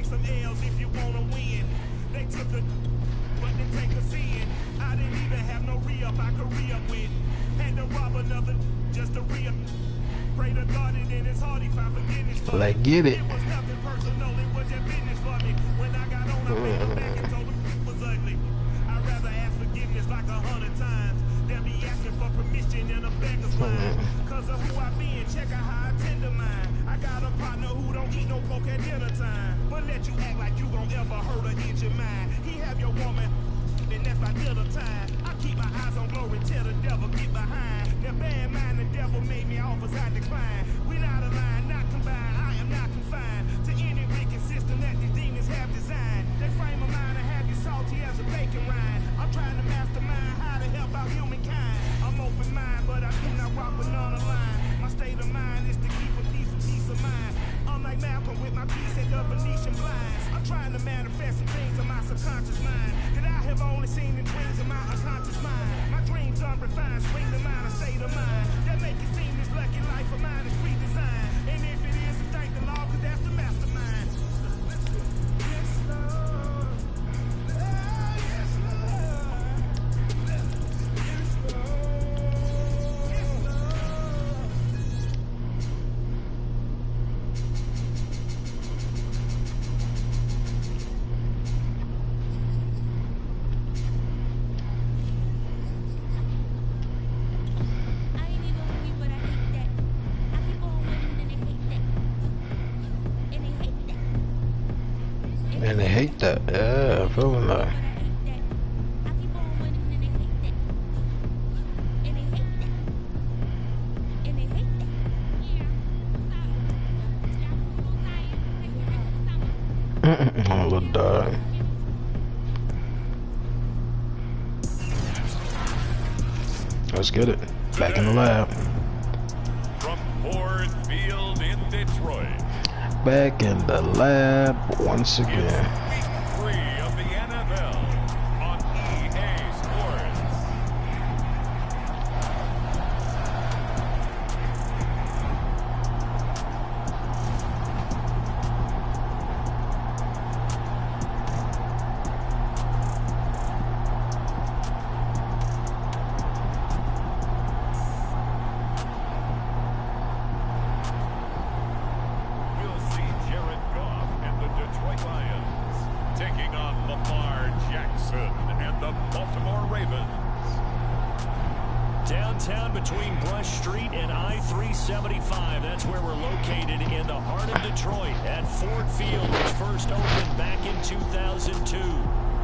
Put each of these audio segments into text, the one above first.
take some L's if you wanna win. They took a, but they take a sin. I didn't even have no re-up I could re-up with. Had to rob another just to re-up. Pray to God and in his heart he found forgiveness for me. Let's get it. It was nothing personal, it was just business for me. When I got on, I made him back and told him it was ugly. I'd rather ask forgiveness like 100 times than be asking for permission in a beggar's line. Cause of who I be and check out how I tend to mine. I got a partner who don't eat no pork at dinner time, but let you act like you gon' ever hurt or injure your mind. He have your woman, and that's my dinner time. I keep my eyes on glory till the devil get behind. The bad mind, the devil made me offers I decline. We not aligned, not combined, I am not confined to any wicked system that these demons have designed. They frame of mind and have you salty as a bacon rind. I'm trying to mastermind how to help out humankind. I'm open mind, but I do not rock with none aligned. My state of mind is to keep a peace of mind. I'm like Malcolm with my piece at the Venetian blinds. I'm trying to manifest some things in my subconscious mind that I have only seen in dreams in my unconscious mind. My dreams unrefined, swing the mind, a state of mind that make it seem this lucky life of mine is redesigned. And if it is, then thank the Lord, cause that's the mastermind. Yes, Lord. Yes, Lord. Yes, Lord. Yes, Lord. And they hate that. Yeah, I feel like. I'm gonna die. Let's get it. Back in the lab. From Ford Field in Detroit. Back in the lab once It's again. week 3 of the NFL on EA Sports. We'll see Jared Goff and the Detroit Lions taking on Lamar Jackson and the Baltimore Ravens. Downtown between Brush Street and I-375. That's where we're located in the heart of Detroit at Ford Field, which first opened back in 2002.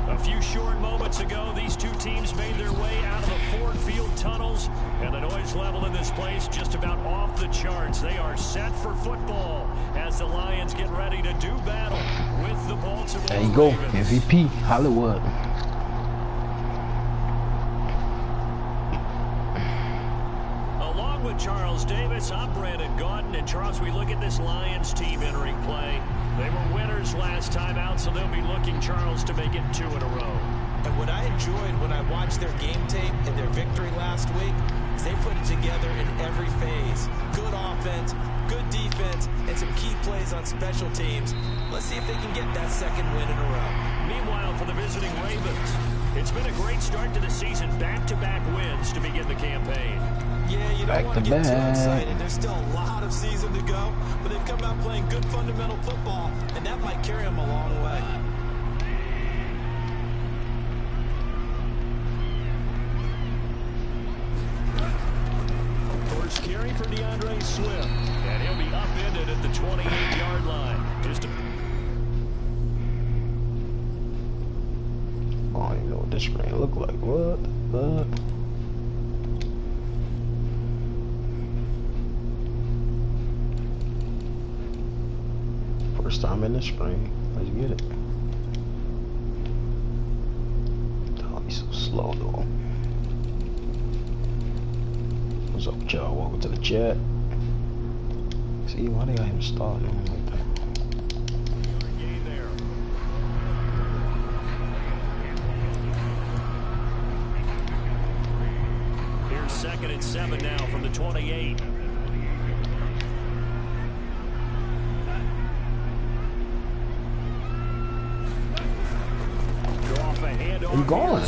A few short moments ago, these two teams made their way out of the Ford Field tunnels, and the noise level in this place just about off the charts. They are set for football as the Lions get ready to do battle with the Baltimore There you go. Ravens. MVP Hollywood. Along with Charles Davis, I'm Brandon Gaudin. And Charles, we look at this Lions team entering play. They were winners last time out, so they'll be looking, Charles, to make it 2 in a row. And what I enjoyed when I watched their game tape and their victory last week is they put it together in every phase. Good offense, good defense, and some key plays on special teams. Let's see if they can get that second win in a row. Meanwhile, for the visiting Ravens, it's been a great start to the season. Back-to-back wins to begin the campaign. Yeah, you don't want to get too Back-to-back. excited. There's still a lot of season to go, but they've come out playing good fundamental football, and that might carry them a long way. First carry for DeAndre Swift, and he'll be upended at the 28-yard line. Just a I don't even know what this screen look like. What the fuck? First time in the screen. Let's get it. Oh, he's so slow though. What's up, y'all? Welcome to the chat. See, why they got him starting like that? gain there. Here's 2nd and 7 now from the 28. He gone.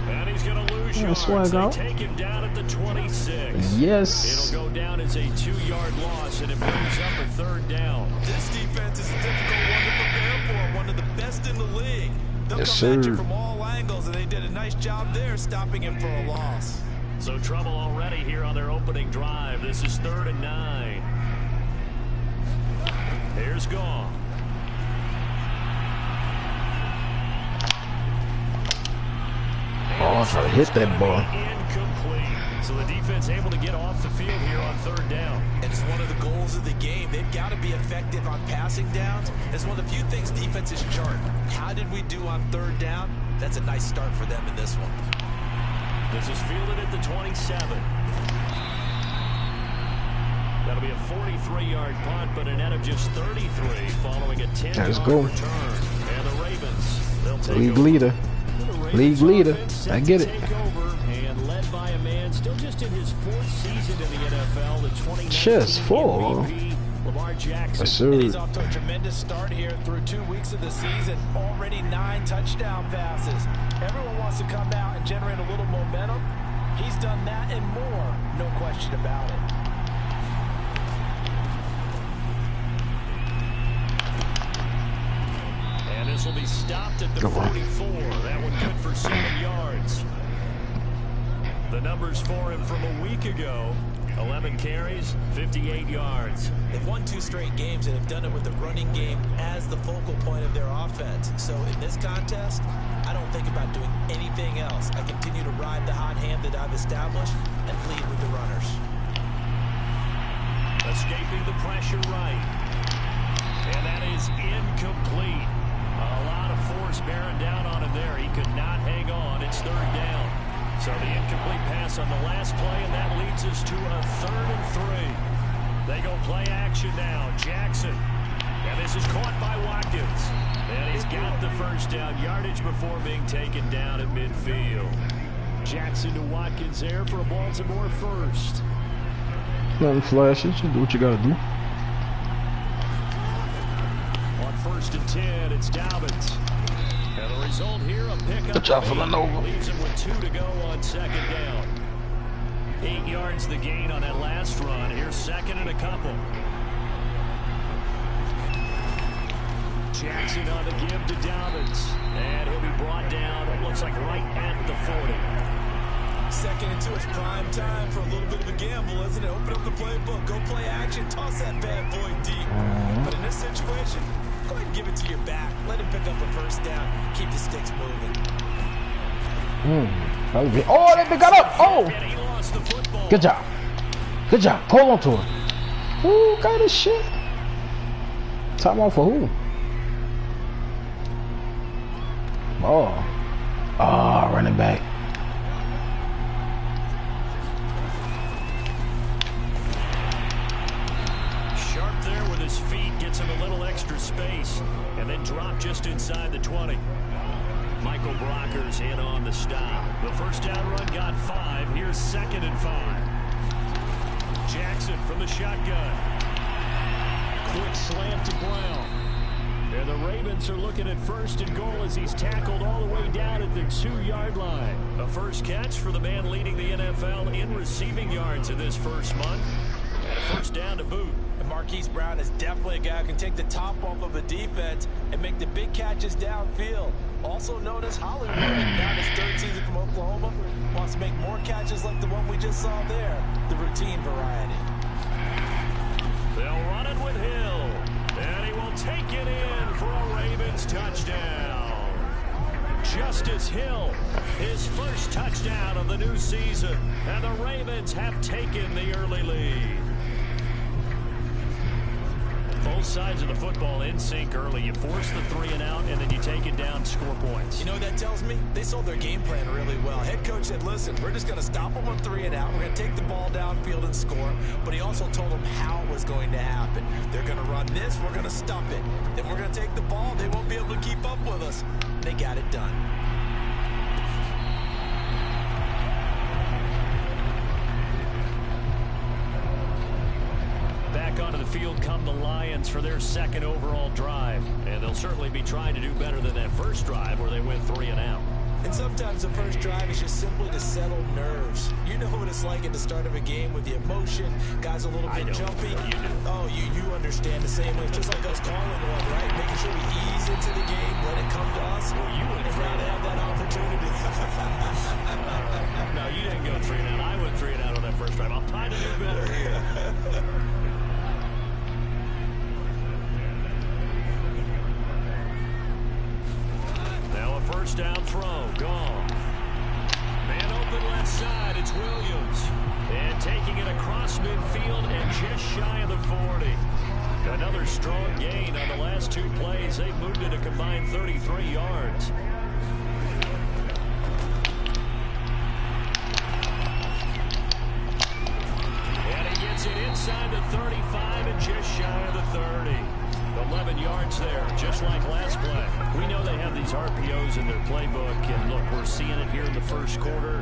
And he's going to lose yards. They take him down at the 26. Yes. It'll go down as a 2-yard loss, and it brings up a 3rd down. This defense is a difficult one to prepare for. One of the best in the league. They'll come at you from all angles, and they did a nice job there stopping him for a loss. So trouble already here on their opening drive. This is 3rd and 9. Here's Goff. Oh, I'm trying to hit that ball. Incomplete. So the defense able to get off the field here on 3rd down. And it's one of the goals of the game. They've got to be effective on passing downs. It's one of the few things defenses chart. How did we do on 3rd down? That's a nice start for them in this one. This is fielded at the 27. That'll be a 43-yard punt, but a net of just 33 following a 10-yard return. And the Ravens, they'll take League leader. League leader. I get it. And led by a man still just in his 4th season in the NFL, the 2019 Chest full. MVP, Lamar Jackson. Yes, sir. And he's off to a tremendous start here through 2 weeks of the season. Already 9 touchdown passes. Everyone wants to come out and generate a little momentum. He's done that and more, no question about it. And this will be stopped at the 44. That one good for 7 yards. The numbers for him from a week ago: 11 carries, 58 yards. They've won 2 straight games and have done it with the running game as the focal point of their offense. So in this contest, I don't think about doing anything else. I continue to ride the hot hand that I've established and lead with the runners. Escaping the pressure right. And that is incomplete. A lot of force bearing down on him there. He could not hang on. It's 3rd down. So the incomplete pass on the last play, and that leads us to a 3rd and 3. They go play action now. Jackson. And this is caught by Watkins. And he's got the 1st down yardage before being taken down at midfield. Jackson to Watkins there for a Baltimore 1st. Nothing flashy. Just do what you gotta do. On 1st and 10, it's Dobbins. And the result here, a pickup. Good job for Lenovo. Leaves him with 2 to go on 2nd down. 8 yards the gain on that last run. Here's 2nd and a couple. Jackson on the give to Dobbins. And he'll be brought down, it looks like right at the 40. 2nd and 2, it's prime time for a little bit of a gamble, isn't it? Open up the playbook, go play action, toss that bad boy deep. But in this situation, go ahead and give it to your back. Let him pick up a 1st down. Keep the sticks moving. Oh, they got up. Oh. Good job. Good job. Hold on to it. Who got his shit? Time off for who? Oh. Oh, running back. Sharp there with his feet, gets him a little extra space, and then drop just inside the 20. Michael Brockers in on the stop. The 1st down run got 5. Here's 2nd and 5. Jackson from the shotgun. Quick slant to Brown. And the Ravens are looking at 1st and goal as he's tackled all the way down at the 2-yard line. A 1st catch for the man leading the NFL in receiving yards in this 1st month. And a 1st down to boot. And Marquise Brown is definitely a guy who can take the top off of a defense and make the big catches downfield. Also known as Hollywood, now his 3rd season from Oklahoma, wants to make more catches like the one we just saw there, the routine variety. They'll run it with Hill, and he will take it in for a Ravens touchdown. Justice Hill, his 1st touchdown of the new season, and the Ravens have taken the early lead. Both sides of the football in sync early. You force the 3 and out, and then you take it down, score points. You know what that tells me? They sold their game plan really well. Head coach said, listen, we're just going to stop them on 3 and out. We're going to take the ball downfield and score. But he also told them how it was going to happen. They're going to run this. We're going to stop it. Then we're going to take the ball. They won't be able to keep up with us. They got it done. Back onto the field come the Lions for their 2nd overall drive. And they'll certainly be trying to do better than that 1st drive where they went 3 and out. And sometimes the first drive is just simply to settle nerves. You know what it's like at the start of a game with the emotion, guys a little bit jumpy. Oh, you understand the same way. It's just like us calling one, right? Making sure we ease into the game, let it come to us. Well, you would have that opportunity. No, you didn't go 3 and out. I went 3 and out on that first drive. I'm trying to do better here. Now a first down throw. Gone. Man open left side. It's Williams. And taking it across midfield and just shy of the 40. Another strong gain on the last 2 plays. They moved it a combined 33 yards. And he gets it inside the 35 and just shy of the 30. 11 yards there, just like last play. We know they have these RPOs in their playbook, and look, we're seeing it here in the first quarter.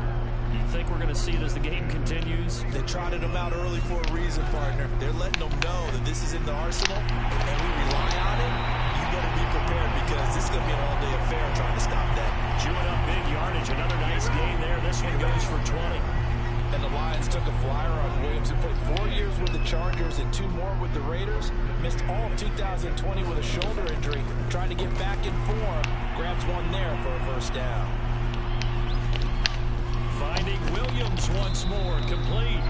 You think we're going to see it as the game continues? They trotted them out early for a reason, partner. They're letting them know that this is in the arsenal, and we rely on it. You better be prepared because this is going to be an all-day affair trying to stop that. Chewing up big yardage. Another nice gain there. This one goes for 20. And the Lions took a flyer on Williams, who played 4 years with the Chargers and 2 more with the Raiders. Missed all of 2020 with a shoulder injury. Trying to get back in form. Grabs one there for a first down. Finding Williams once more, complete.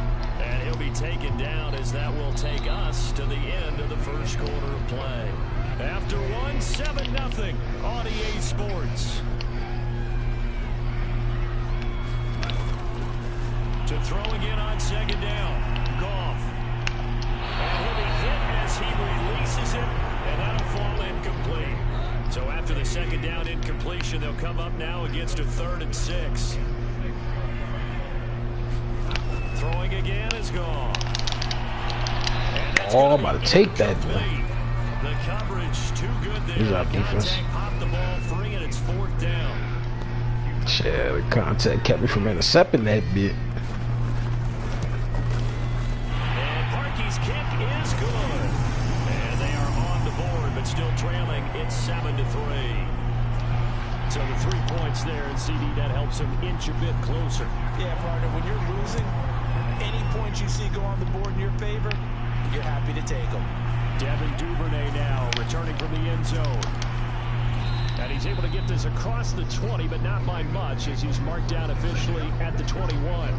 And he'll be taken down as that will take us to the end of the first quarter of play. After one, 7-0 on EA Sports. To throw again on second down. Goff. And he'll be hit as he releases it, and that'll fall incomplete. So after the second down incompletion, they'll come up now against a 3rd and 6. Throwing again is gone. Oh, I'm about to take that, man. The coverage too good there. He's out defense. Popped the ball free, and it's 4th down. Yeah, the contact kept me from intercepting that bit. And Parkey's kick is good. And they are on the board, but still trailing. It's 7-3. So the 3 points there, and CD, that helps them inch a bit closer. Yeah, partner, when you're losing, any points you see go on the board in your favor, you're happy to take them. Devin Duvernay now returning from the end zone. And he's able to get this across the 20, but not by much, as he's marked down officially at the 21.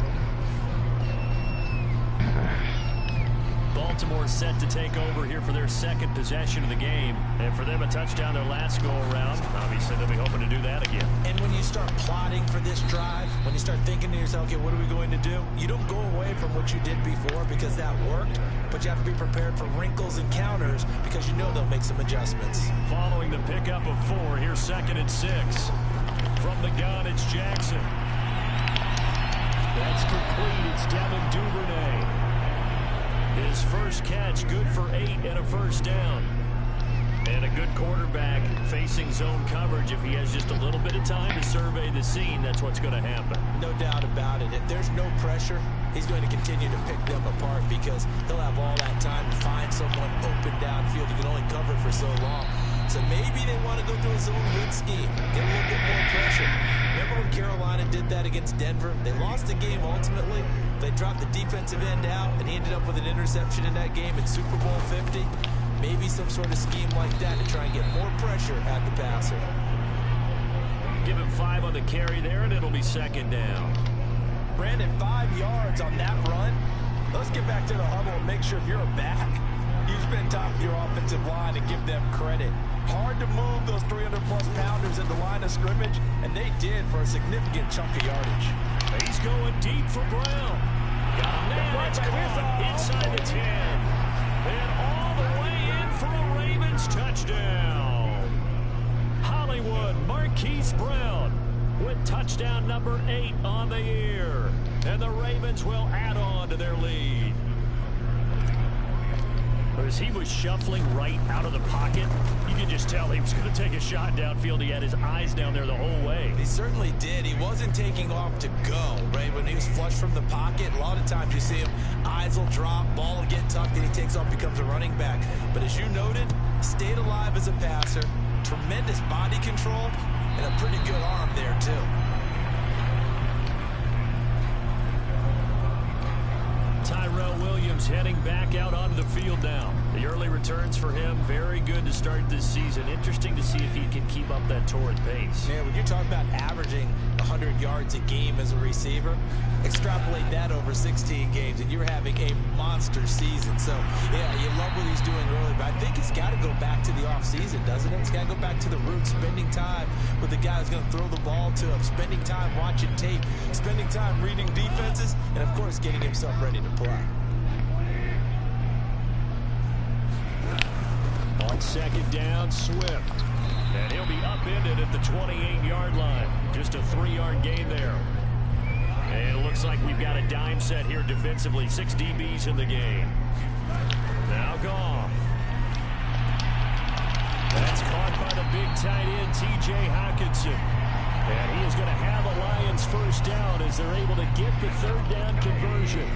Baltimore set to take over here for their 2nd possession of the game. And for them, a touchdown their last go-around. Obviously, they'll be hoping to do that again. And when you start plotting for this drive, when you start thinking to yourself, okay, what are we going to do? You don't go away from what you did before because that worked, but you have to be prepared for wrinkles and counters because you know they'll make some adjustments. Following the pickup of 4, here's 2nd and 6. From the gun, it's Jackson. That's complete. It's Devin Duvernay. His first catch, good for 8 and a first down. And a good quarterback facing zone coverage. If he has just a little bit of time to survey the scene, that's what's going to happen. No doubt about it. If there's no pressure, he's going to continue to pick them apart because he'll have all that time to find someone open downfield. He can only cover for so long. So maybe they want to go to a zone blitz scheme, get a little bit more pressure. Remember when Carolina did that against Denver? They lost the game ultimately. They dropped the defensive end out, and he ended up with an interception in that game in Super Bowl 50. Maybe some sort of scheme like that to try and get more pressure at the passer. Give him 5 on the carry there, and it'll be 2nd down. Brandon, 5 yards on that run. Let's get back to the huddle and make sure you're a back. You spend time with your offensive line and give them credit. Hard to move those 300-plus pounders at the line of scrimmage, and they did for a significant chunk of yardage. He's going deep for Brown. Got a man, it's caught inside the 10. And all the way in for a Ravens touchdown. Hollywood Marquise Brown with touchdown number 8 on the year. And the Ravens will add on to their lead. As he was shuffling right out of the pocket, you could just tell he was going to take a shot downfield. He had his eyes down there the whole way. He certainly did. He wasn't taking off to go, right? When he was flush from the pocket, a lot of times you see him, eyes will drop, ball will get tucked, and he takes off, becomes a running back. But as you noted, stayed alive as a passer, tremendous body control, and a pretty good arm there, too. Tyrell Williams heading back out onto the field now. The early returns for him, very good to start this season. Interesting to see if he can keep up that torrid pace. Yeah, when you're talking about averaging 100 yards a game as a receiver, extrapolate that over 16 games, and you're having a monster season. So, yeah, you love what he's doing early, but I think it's got to go back to the offseason, doesn't it? It's got to go back to the roots, spending time with the guy who's going to throw the ball to him, spending time watching tape, spending time reading defenses, and, of course, getting himself ready to play. On second down, Swift. And he'll be upended at the 28-yard line. Just a 3-yard gain there. And it looks like we've got a dime set here defensively. 6 DBs in the game. Now Goff. That's caught by the big tight end, T.J. Hockenson. And he is going to have a Lions first down as they're able to get the third down conversion.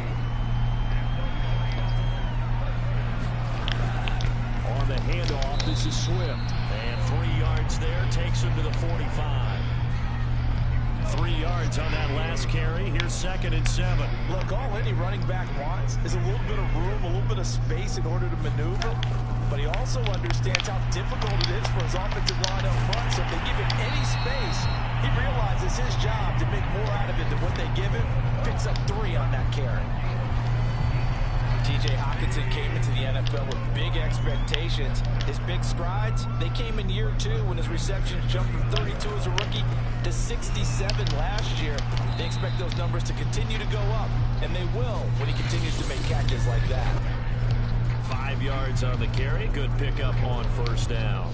On the handoff, this is Swift. And 3 yards there, takes him to the 45. 3 yards on that last carry. Here's 2nd and 7. Look, all any running back wants is a little bit of room, a little bit of space in order to maneuver. But he also understands how difficult it is for his offensive line up front. So if they give him any space, he realizes his job to make more out of it than what they give him. Picks up 3 on that carry. T.J. Hockenson came into the NFL with big expectations. His big strides, they came in year 2 when his receptions jumped from 32 as a rookie to 67 last year. They expect those numbers to continue to go up, and they will when he continues to make catches like that. 5 yards on the carry. Good pickup on first down.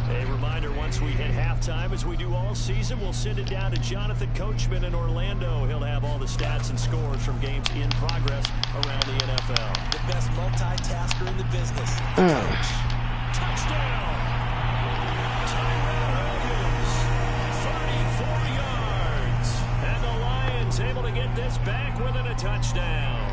A reminder, once we hit halftime, as we do all season, we'll send it down to Jonathan Coachman in Orlando. He'll have all the stats and scores from games in progress around the NFL. The best multitasker in the business. Coach. Touchdown! Tyrell Williams, 34 yards. And the Lions able to get this back within a touchdown.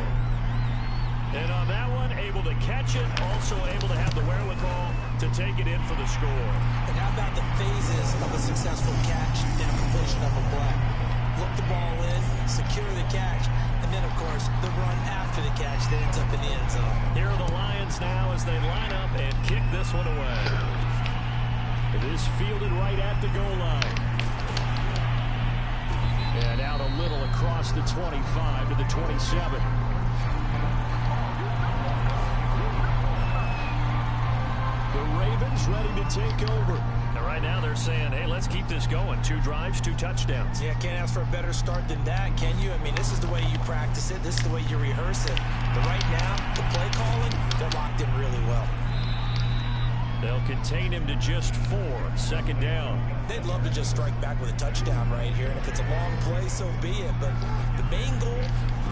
And on that one, able to catch it, also able to have the wherewithal to take it in for the score. And how about the phases of a successful catch and completion of a play? Look the ball in, secure the catch, and then, of course, the run after the catch that ends up in the end zone. Here are the Lions now as they line up and kick this one away. It is fielded right at the goal line. And out a little across the 25 to the 27. Ravens ready to take over. And right now they're saying, hey, let's keep this going. 2 drives, 2 touchdowns. Yeah, can't ask for a better start than that, can you? I mean, this is the way you practice it. This is the way you rehearse it. But right now, the play calling, they're locked in really well. They'll contain him to just 4. 2nd down. They'd love to just strike back with a touchdown right here. And if it's a long play, so be it. But the main goal,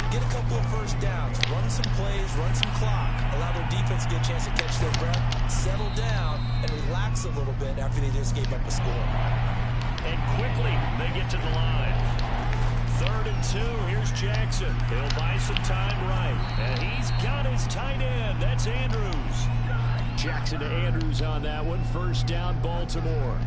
get a couple of first downs, run some plays, run some clock, allow their defense to get a chance to catch their breath, settle down, and relax a little bit after they just gave up a score. And quickly, they get to the line. 3rd and 2, here's Jackson. He'll buy some time right. And he's got his tight end. That's Andrews. Jackson to Andrews on that one. 1st down, Baltimore.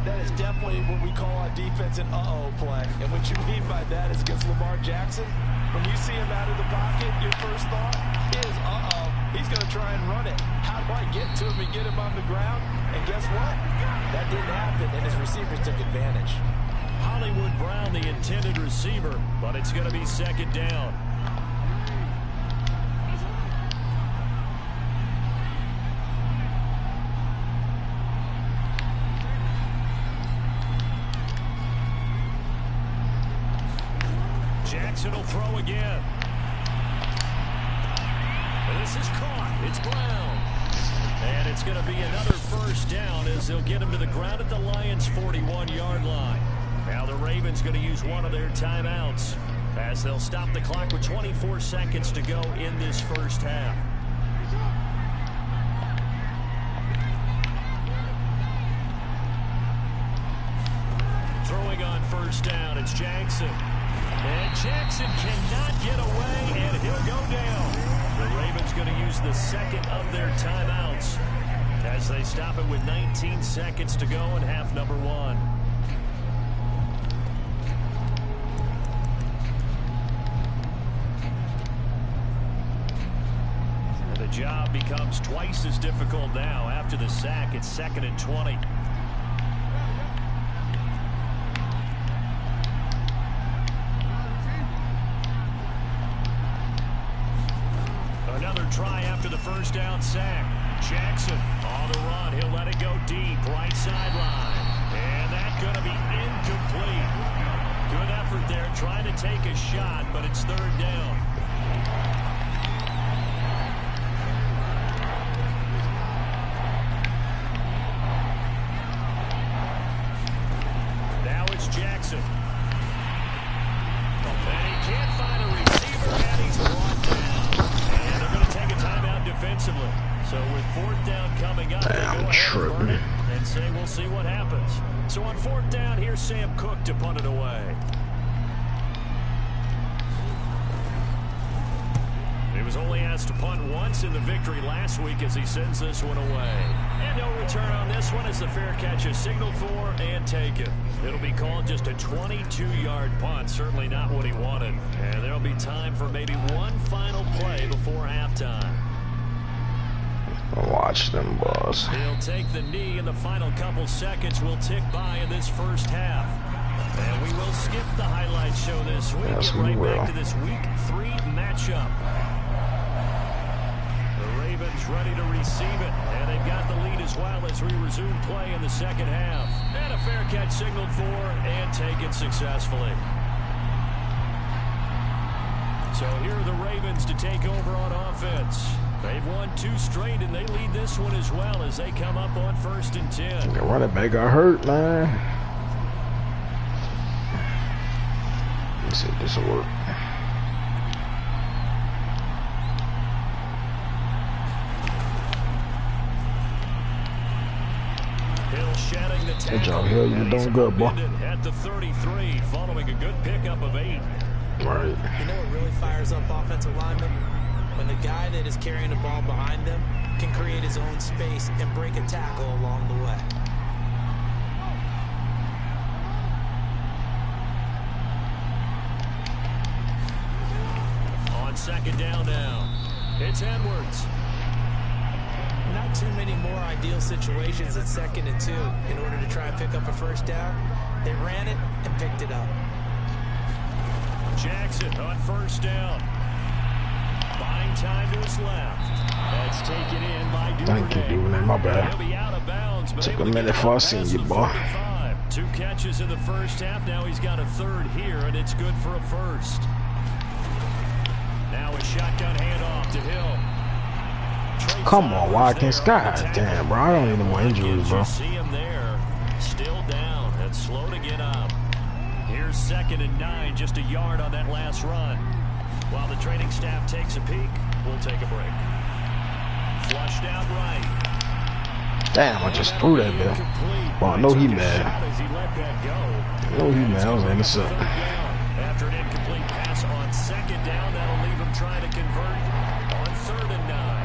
That is definitely what we call on defense an uh-oh play. And what you mean by that is against Lamar Jackson, when you see him out of the pocket, your first thought is, uh-oh, he's going to try and run it. How do I get to him and get him on the ground? And guess what? That didn't happen, and his receivers took advantage. Hollywood Brown, the intended receiver, but it's going to be 2nd down. Jackson will throw again. And this is caught. It's Brown. And it's going to be another first down as they'll get him to the ground at the Lions' 41-yard line. Now the Ravens going to use one of their timeouts as they'll stop the clock with 24 seconds to go in this first half. Throwing on first down, it's Jackson. And Jackson cannot get away, and he'll go down. The Ravens going to use the second of their timeouts as they stop it with 19 seconds to go in half number one. The job becomes twice as difficult now after the sack. It's 2nd and 20. Another try after the first down sack. Jackson on the run. He'll let it go deep. Right sideline. And that's going to be incomplete. Good effort there trying to take a shot, but it's 3rd down. Now it's Jackson. And he can't find a receiver, and he's brought down. And they're going to take a timeout defensively. So with 4th down coming up, they go ahead and burn it and say we'll see what happens. So on 4th down, here's Sam Cook to punt it away. He was only asked to punt once in the victory last week as he sends this one away. And no return on this one as the fair catch is signaled for and taken. It'll be called just a 22-yard punt, certainly not what he wanted. And there'll be time for maybe one final play before halftime. Watch them, boss. He'll take the knee, and the final couple seconds will tick by in this first half. And we will skip the highlight show this week. Yes, Get right back to this Week 3 matchup. The Ravens ready to receive it, and they've got the lead as well as we resume play in the second half. And a fair catch signaled for and taken successfully. So here are the Ravens to take over on offense. They've won 2 straight, and they lead this one as well as they come up on 1st and 10. The running back got hurt, man. Let's see if this will work. Hill shedding the tackle. Good job, Hill. You're doing good, boy. At the 33, following a good pickup of 8. Right. You know what really fires up offensive linemen? When the guy that is carrying the ball behind them can create his own space and break a tackle along the way. On 2nd down now, it's Edwards. Not too many more ideal situations at 2nd and 2 in order to try and pick up a 1st down. They ran it and picked it up. Jackson on 1st down. Buying time to his left. That's taken in by Duvernay. Thank you, Duvernay. My bad. He'll be out of bounds, but Took a minute before I seen you, boy. 2 catches in the first half. Now he's got a 3rd here, and it's good for a 1st. Now a shotgun handoff to Hill. Come on, Watkins. God damn, bro. I don't need no more injuries, bro. You see him there, still down and slow to get up. Here's 2nd and 9, just a yard on that last run. While the training staff takes a peek, we'll take a break. Flushed out right. Damn, I just threw that bit. Well, I know he mad. I know he mad. I was like, what's up? After an incomplete pass on 2nd down, that'll leave him trying to convert on 3rd and 9.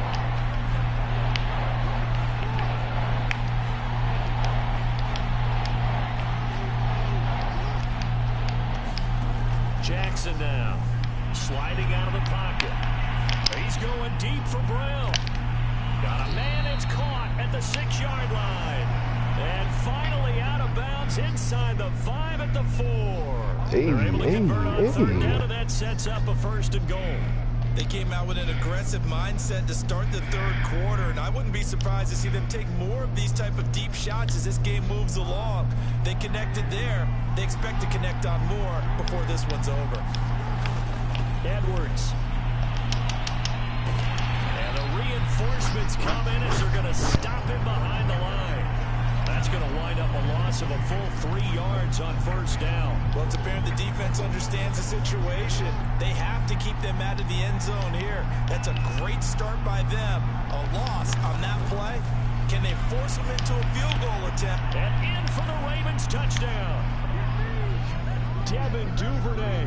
Jackson now, sliding out of the pocket. He's going deep for Brown. Got a man that's caught at the 6-yard line. And finally out of bounds inside the 5 at the 4. They're able to convert on 3rd down, and that sets up a 1st and goal. They came out with an aggressive mindset to start the 3rd quarter, and I wouldn't be surprised to see them take more of these type of deep shots as this game moves along. They connected there. They expect to connect on more before this one's over. Edwards. And the reinforcements come in as they're going to stop him behind the line. That's going to wind up a loss of a full 3 yards on 1st down. Well, it's apparent the defense understands the situation. They have to keep them out of the end zone here. That's a great start by them. A loss on that play. Can they force them into a field goal attempt? And in for the Ravens touchdown. Devin Duvernay.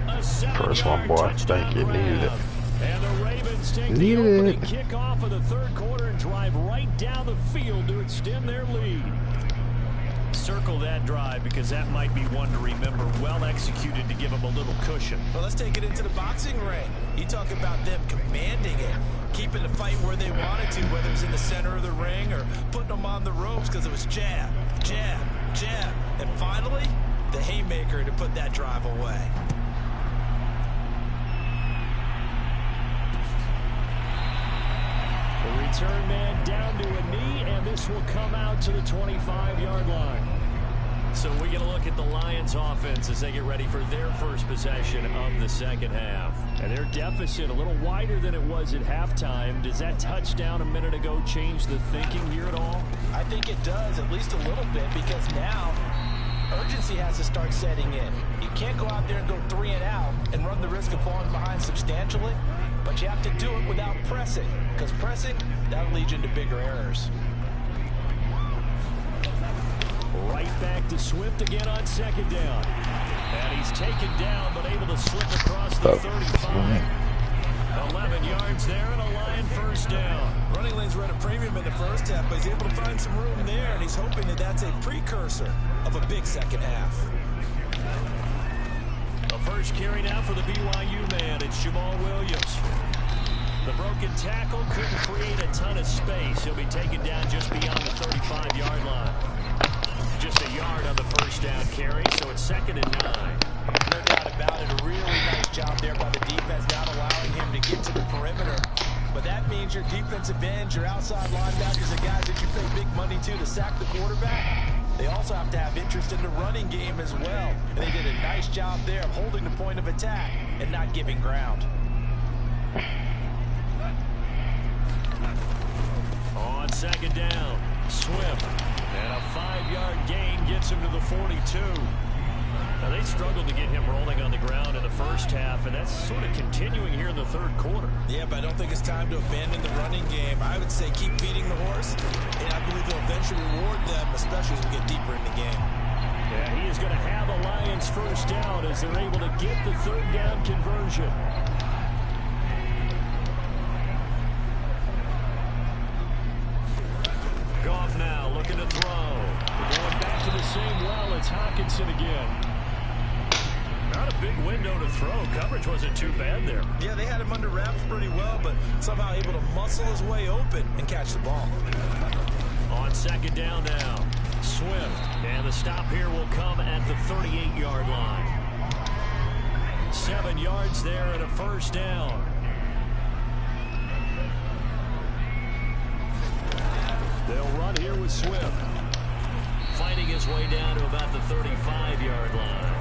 A 7-yard First one, boy. touchdown Thank you. Needed it. grab. And the Ravens take the Needed opening it. kickoff of the third quarter and drive right down the field to extend their lead. Circle that drive because that might be one to remember. Well executed to give them a little cushion. Well, let's take it into the boxing ring. You talk about them commanding it, keeping the fight where they wanted to, whether it's in the center of the ring or putting them on the ropes because it was jab, jab, jab. And finally, the haymaker to put that drive away. The return man down to a knee, and this will come out to the 25-yard line. So we're going to look at the Lions offense as they get ready for their first possession of the second half. And their deficit a little wider than it was at halftime. Does that touchdown a minute ago change the thinking here at all? I think it does, at least a little bit, because now urgency has to start setting in. You can't go out there and go 3 and out and run the risk of falling behind substantially, but you have to do it without pressing, because pressing, that'll lead you into bigger errors. Right back to Swift again on second down. And he's taken down, but able to slip across the 35. 11 yards there and a Lion first down. Running lanes were at a premium in the first half, but he's able to find some room there, and he's hoping that that's a precursor of a big second half. The first carry now for the BYU man. It's Jamal Williams. The broken tackle couldn't create a ton of space. He'll be taken down just beyond the 35-yard line. Just a yard on the first down carry, so it's 2nd and 9. No doubt about it. A really nice job there by the defense, not allowing him to get to the perimeter. But that means your defensive ends, your outside linebackers, the guys that you pay big money to sack the quarterback, they also have to have interest in the running game as well. And they did a nice job there of holding the point of attack and not giving ground. On second down, Swift. And a 5-yard gain gets him to the 42. Now, they struggled to get him rolling on the ground in the first half, and that's sort of continuing here in the third quarter. Yeah, but I don't think it's time to abandon the running game. I would say keep feeding the horse, and I believe they'll eventually reward them, especially as we get deeper in the game. Yeah, he is going to have a Lions first down as they're able to get the third down conversion. Goff now looking to throw. Going back to the same well, it's Hawkinson again. Not a big window to throw. Coverage wasn't too bad there. Yeah, they had him under wraps pretty well, but somehow able to muscle his way open and catch the ball. On second down now, Swift. And the stop here will come at the 38-yard line. 7 yards there and a first down. They'll run here with Swift. Fighting his way down to about the 35-yard line.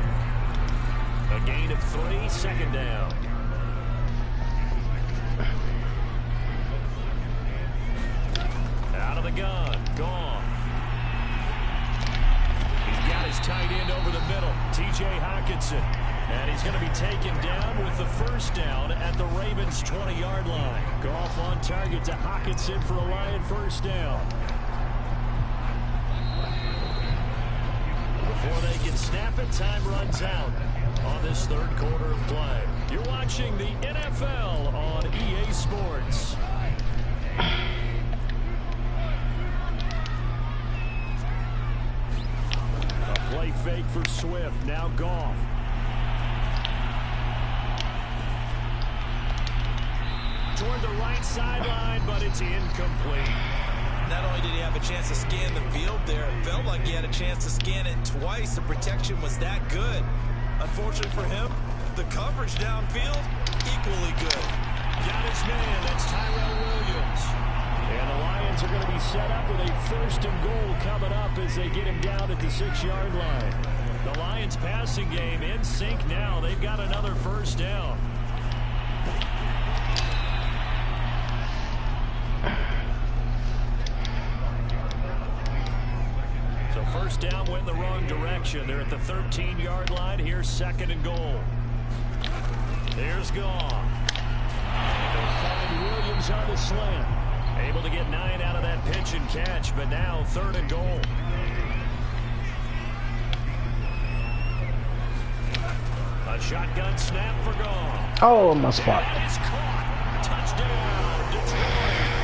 A gain of 3, 2nd down. Out of the gun, Goff. He's got his tight end over the middle, T.J. Hawkinson. And he's going to be taken down with the first down at the Ravens' 20-yard line. Goff on target to Hawkinson for a Lion first down. Before they can snap it, time runs out on this third quarter of play. You're watching the NFL on EA Sports. A play fake for Swift. Now Goff. Toward the right sideline, but it's incomplete. Not only did he have a chance to scan the field there, it felt like he had a chance to scan it twice. The protection was that good. Unfortunately for him, the coverage downfield, equally good. Got his man, that's Tyrell Williams. And the Lions are going to be set up with a 1st and goal coming up as they get him down at the 6-yard line. The Lions passing game in sync now. They've got another first down. So first down went in the wrong direction. They're at the 13-yard line. Here's 2nd and goal. There's Goff. They'll find Williams on the slant. Able to get 9 out of that pitch and catch, but now 3rd and goal. A shotgun snap for Goff. Oh, my spot. That is caught. touchdown, Detroit.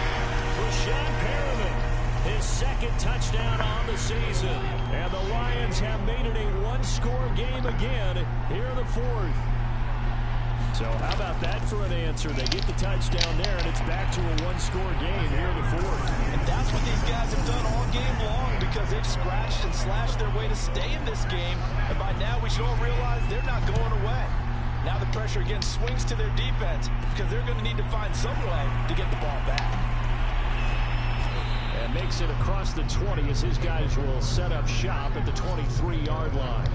Rashawn Perriman, his second touchdown on the season. And the Lions have made it a one-score game again here in the fourth. So how about that for an answer? They get the touchdown there, and it's back to a one-score game here in the fourth. And that's what these guys have done all game long because they've scratched and slashed their way to stay in this game. And by now, we should all realize they're not going away. Now the pressure again swings to their defense because they're going to need to find some way to get the ball back. And makes it across the 20 as his guys will set up shop at the 23-yard line.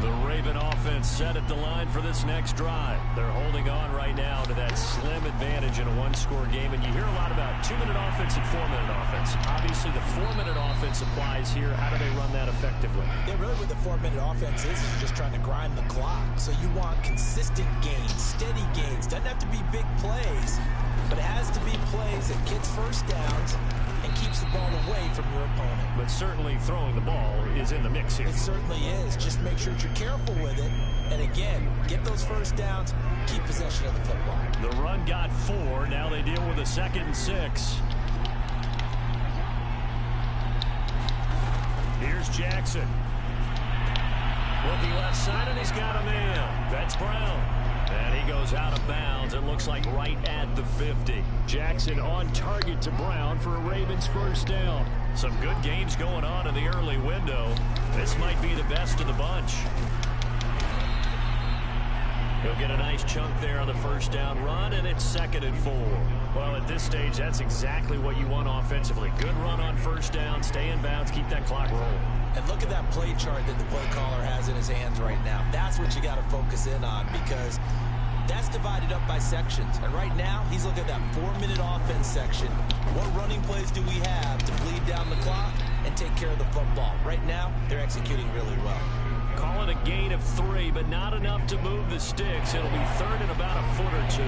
The Raven offense set at the line for this next drive. They're holding on right now to that slim advantage in a one-score game. And you hear a lot about 2-minute offense and 4-minute offense. Obviously, the 4-minute offense applies here. How do they run that effectively? Yeah, really what the 4-minute offense is just trying to grind the clock. So you want consistent gains, steady gains. Doesn't have to be big plays, but it has to be plays that gets first downs and keeps the ball away from your opponent. But certainly throwing the ball is in the mix here. It certainly is. Just make sure that you're careful with it. And again, get those first downs, keep possession of the football. The run got 4. Now they deal with a 2nd and 6. Here's Jackson. Looking left side, and he's got a man. That's Brown. And he goes out of bounds. It looks like right at the 50. Jackson on target to Brown for a Ravens first down. Some good games going on in the early window. This might be the best of the bunch. He'll get a nice chunk there on the first down run, and it's 2nd and 4. Well, at this stage, that's exactly what you want offensively. Good run on first down, stay in bounds, keep that clock rolling. And look at that play chart that the play caller has in his hands right now. That's what you got to focus in on because that's divided up by sections. And right now, he's looking at that 4-minute offense section. What running plays do we have to bleed down the clock and take care of the football? Right now, they're executing really well. Call it a gain of 3, but not enough to move the sticks. It'll be 3rd and about a foot or 2.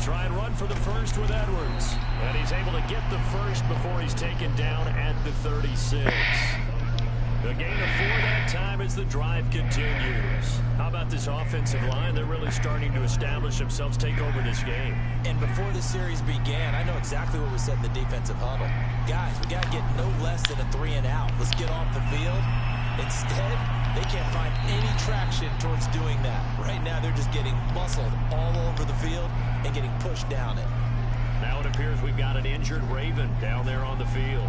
Try and run for the first with Edwards. And he's able to get the first before he's taken down at the 36. The gain of 4 that time as the drive continues. How about this offensive line? They're really starting to establish themselves, take over this game. And before the series began, I know exactly what was said in the defensive huddle. Guys, we got to get no less than a 3 and out. Let's get off the field. Instead, they can't find any traction towards doing that. Right now, they're just getting muscled all over the field and getting pushed down it. Now it appears we've got an injured Raven down there on the field.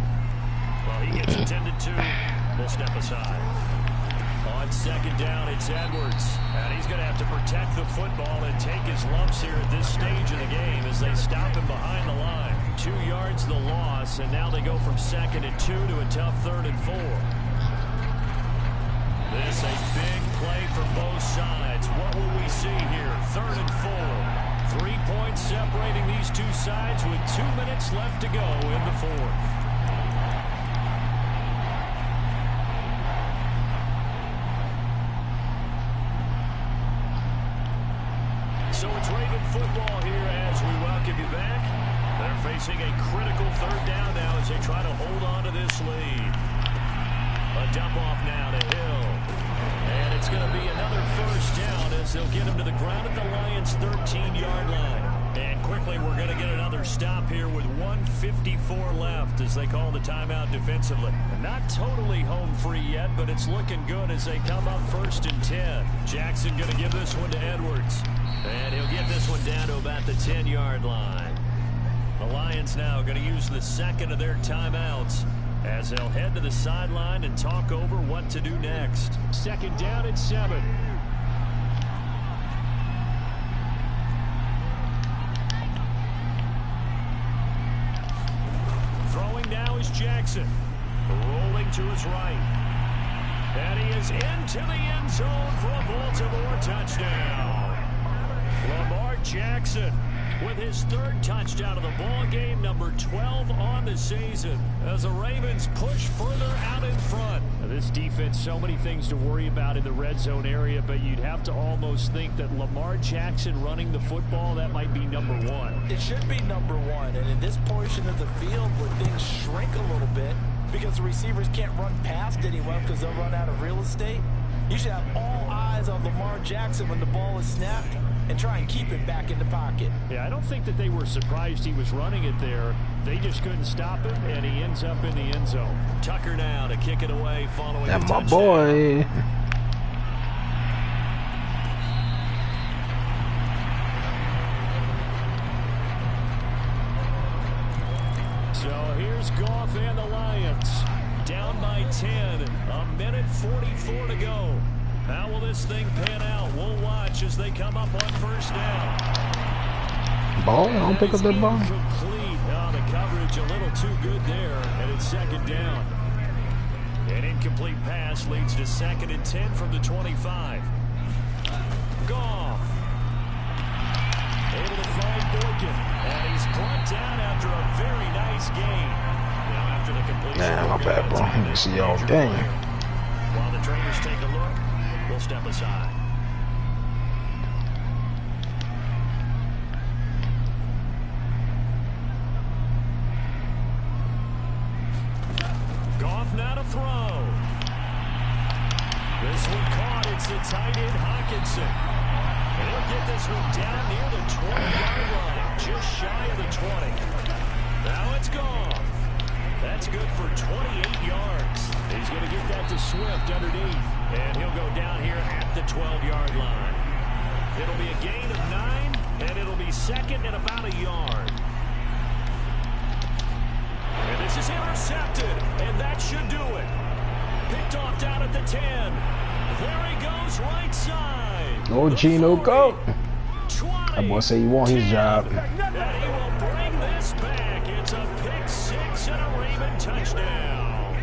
Well, he gets attended to. We'll step aside. On 2nd down, it's Edwards. And he's going to have to protect the football and take his lumps here at this stage of the game as they stop him behind the line. 2 yards the loss, and now they go from 2nd and 2 to a tough 3rd and 4. This a big play for both sides. What will we see here? 3rd and 4. 3 points separating these two sides with 2 minutes left to go in the 4th. So it's Raven football here as we welcome you back. They're facing a critical 3rd down now as they try to hold on to this lead. A dump off now to Hill. And it's going to be another first down as they'll get him to the ground at the Lions' 13-yard line. And quickly, we're going to get another stop here with 1:54 left as they call the timeout defensively. Not totally home free yet, but it's looking good as they come up 1st and 10. Jackson going to give this one to Edwards. And he'll get this one down to about the 10-yard line. The Lions now going to use the 2nd of their timeouts as they'll head to the sideline and talk over what to do next. 2nd down and 7. Throwing now is Jackson. Rolling to his right. And he is into the end zone for a Baltimore touchdown. Lamar Jackson with his 3rd touchdown of the ball game, number 12 on the season, as the Ravens push further out in front. This defense, so many things to worry about in the red zone area, but you'd have to almost think that Lamar Jackson running the football, that might be number one. It should be number one, and in this portion of the field where things shrink a little bit because the receivers can't run past anyone because they'll run out of real estate, you should have all eyes on Lamar Jackson when the ball is snapped and try and keep it back in the pocket. Yeah, I don't think that they were surprised he was running it there. They just couldn't stop him, and he ends up in the end zone. Tucker now to kick it away following the touchdown. That's my boy. So here's Goff and the Lions. Down by 10. A minute 44 to go. How will this thing pan out? We'll watch as they come up on first down. Ball? I don't pick up that ball. Incomplete. Oh, the coverage a little too good there, and it's second down. An incomplete pass leads to 2nd and 10 from the 25. Goff. Able to find Boykin, and he's brought down after a very nice gain. Now after the completion. Nah, my bad, bro. Let me see y'all game. While the trainers take a look, we'll step aside. Goff now to throw. This one caught. It's the tight end Hawkinson. And he'll get this one down near the 20-yard line, just shy of the 20. Now it's Goff. That's good for 28 yards. He's going to get that to Swift underneath. And he'll go down here at the 12-yard line. It'll be a gain of 9, and it'll be second and about a yard. And this is intercepted, and that should do it. Picked off down at the 10. There he goes, right side. Go, Gino, go. That boy say he want his job. And he will bring this back. It's a pick 6 and a Raven touchdown.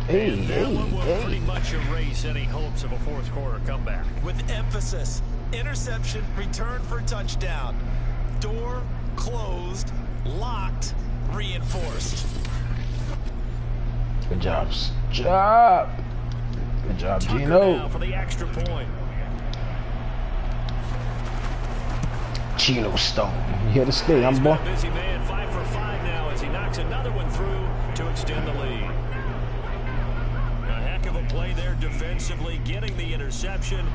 Hey, That one will pretty much erase any hopes of a fourth quarter comeback. With emphasis, interception, return for touchdown. Door closed, locked, reinforced. Good job. Good job, Tucker Gino. now for the extra point. Gino Stone. You here to stay, I'm boy. He's been a busy man, 5 for 5 now as he knocks another one through to extend the lead. A heck of a play there defensively, getting the interception,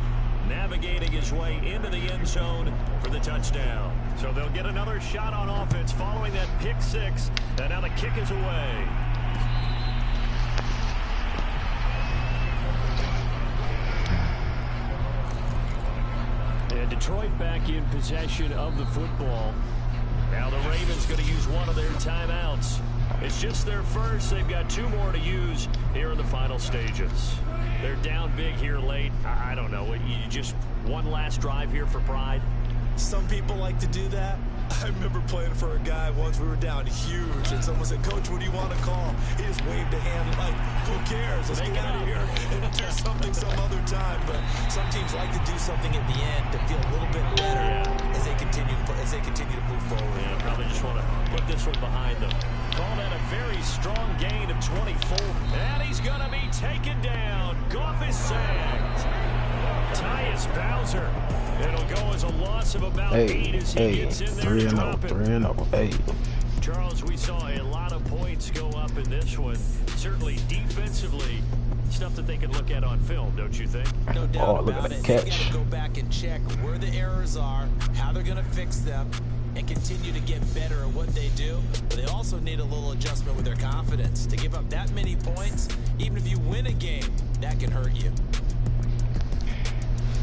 navigating his way into the end zone for the touchdown. So they'll get another shot on offense following that pick 6, and now the kick is away. And Detroit back in possession of the football. Now the Ravens going to use one of their timeouts. It's just their first. They've got 2 more to use here in the final stages. They're down big here late. I don't know. You just one last drive here for pride. Some people like to do that. I remember playing for a guy once. We were down huge, and someone said, "Coach, what do you want to call?" He just waved a hand like, "Who cares? Let's get out of here and do something some other time." But some teams like to do something at the end to feel a little bit better as they continue to move forward. Yeah, probably just want to put this one behind them. Call that a very strong gain of 24, and he's going to be taken down. Goff is sacked. Tyus Bowser. It'll go as a loss of about 8 as he gets in there to drop it. 3-0. Hey. Charles, we saw a lot of points go up in this one. Certainly defensively, stuff that they can look at on film, don't you think? No doubt look at about that it. catch. They got to go back and check where the errors are, how they're going to fix them, and continue to get better at what they do. But they also need a little adjustment with their confidence. To give up that many points, even if you win a game, that can hurt you.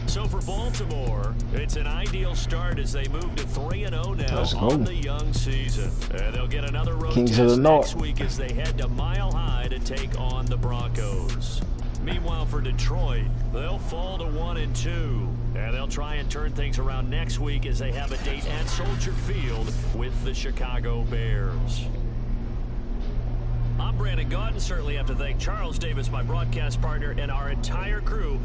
So for Baltimore, it's an ideal start as they move to 3-0 now on the young season. And they'll get another road Kings of test the North next week as they head to Mile High to take on the Broncos. Meanwhile, for Detroit, they'll fall to 1-2. And they'll try and turn things around next week as they have a date at Soldier Field with the Chicago Bears. I'm Brandon Gaudin. Certainly have to thank Charles Davis, my broadcast partner, and our entire crew